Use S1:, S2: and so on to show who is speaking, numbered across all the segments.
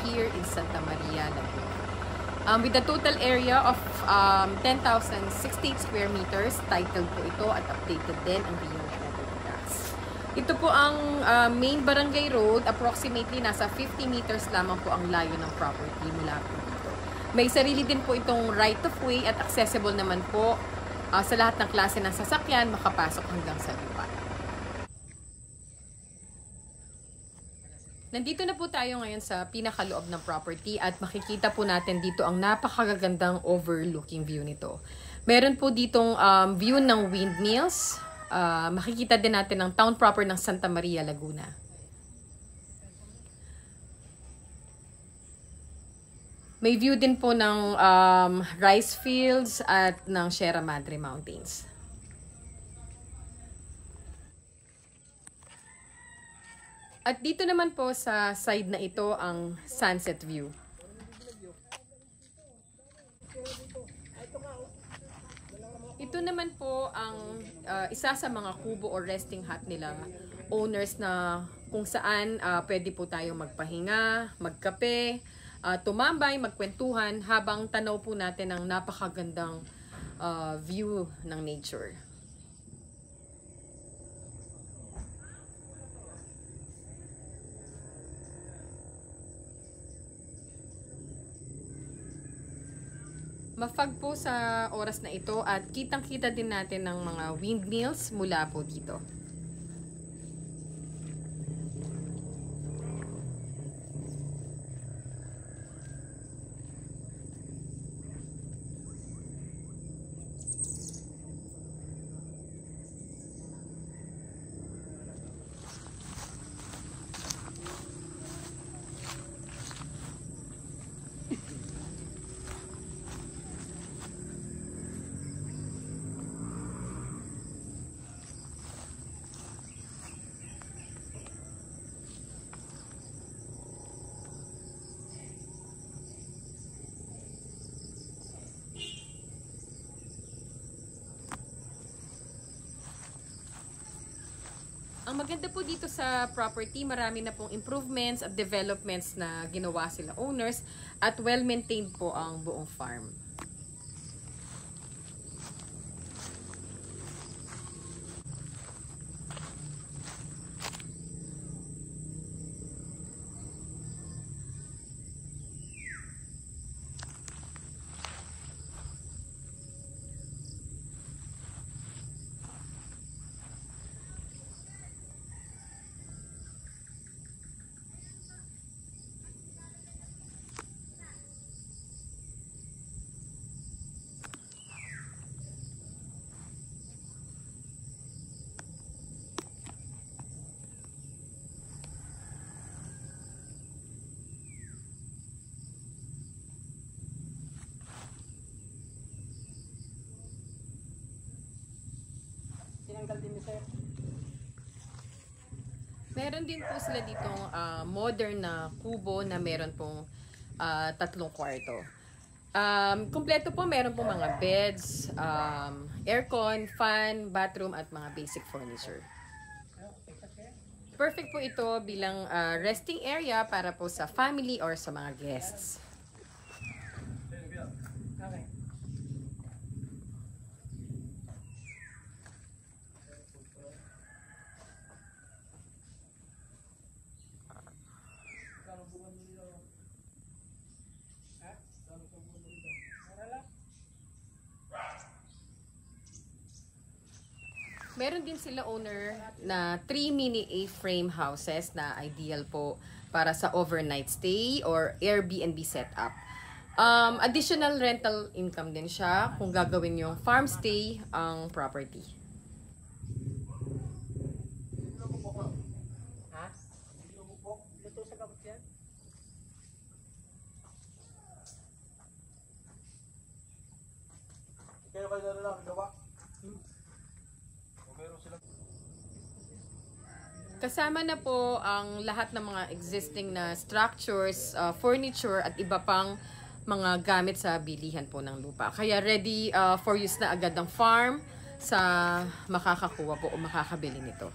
S1: here in Santa Maria, Laguna. With a total area of 10,068 square meters, titled po ito at updated din ang Rio Property Tax. Ito po ang main barangay road, approximately nasa 50 meters lamang po ang layo ng property mula po dito. May sarili din po itong right of way at accessible naman po sa lahat ng klase ng sasakyan makapasok hanggang sa lupa. Nandito na po tayo ngayon sa pinakaloob ng property at makikita po natin dito ang napakagandang overlooking view nito. Meron po ditong view ng windmills. Makikita din natin ang town proper ng Santa Maria, Laguna. May view din po ng rice fields at ng Sierra Madre Mountains. At dito naman po sa side na ito ang sunset view. Ito naman po ang isa sa mga kubo o resting hut nila owners na kung saan pwede po tayong magpahinga, magkape, tumambay, magkwentuhan habang tanaw po natin ang napakagandang view ng nature. Mafag po sa oras na ito at kitang-kita din natin ng mga windmills mula po dito. Ang maganda po dito sa property, marami na pong improvements at developments na ginawa sila owners at well-maintained po ang buong farm. Meron din po sila ditong modern na kubo na meron pong 3 kwarto. Kompleto po, meron po mga beds, aircon, fan, bathroom at mga basic furniture. Perfect po ito bilang resting area para po sa family or sa mga guests. Okay. Meron din sila owner na 3 mini A-frame houses na ideal po para sa overnight stay or Airbnb setup. Additional rental income din siya kung gagawin yung farm stay ang property. Kasama na po ang lahat ng mga existing na structures, furniture at iba pang mga gamit sa bilihan po ng lupa. Kaya ready for use na agad ang farm sa makakakuha po o makakabili nito.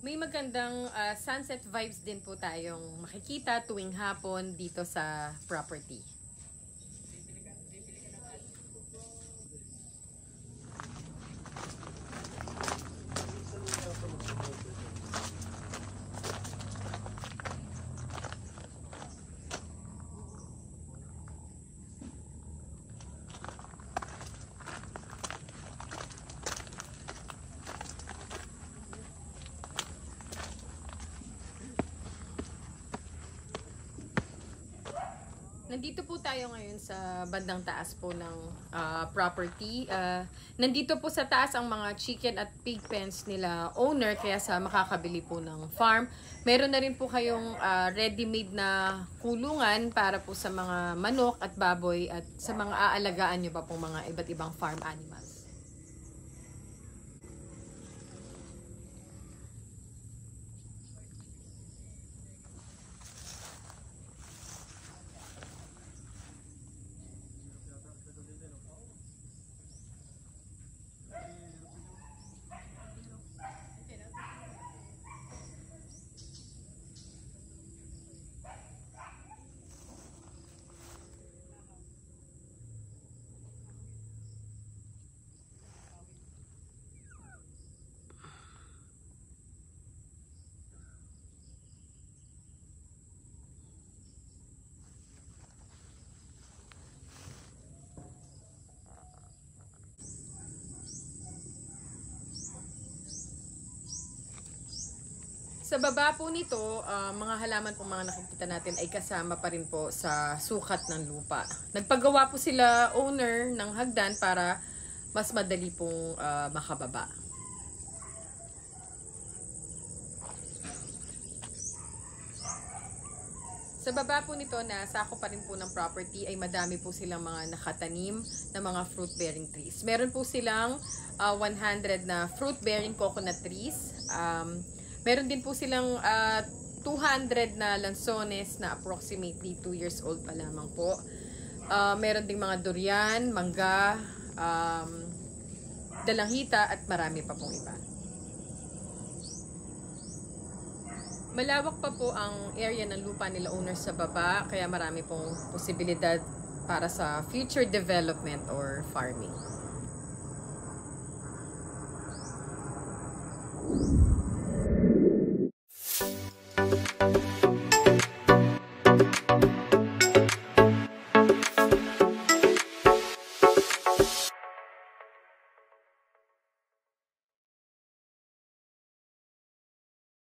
S1: May magandang sunset vibes din po tayong makikita tuwing hapon dito sa property. Nandito po tayo ngayon sa bandang taas po ng property. Nandito po sa taas ang mga chicken at pig pens nila owner, kaya sa makakabili po ng farm. Meron na rin po kayong ready-made na kulungan para po sa mga manok at baboy at sa mga aalagaan nyo pa pong mga iba't ibang farm animals. Sa baba po nito, mga halaman po mga nakikita natin ay kasama pa rin po sa sukat ng lupa. Nagpagawa po sila owner ng hagdan para mas madali pong makababa. Sa baba po nito na sako pa rin po ng property ay madami po silang mga nakatanim na mga fruit-bearing trees. Meron po silang 100 na fruit-bearing coconut trees. Meron din po silang 200 na lansones na approximately 2 years old pa lamang po. Meron ding mga durian, mangga, dalanghita at marami pa pong iba. Malawak pa po ang area ng lupa nila owners sa baba, kaya marami pong posibilidad para sa future development or farming.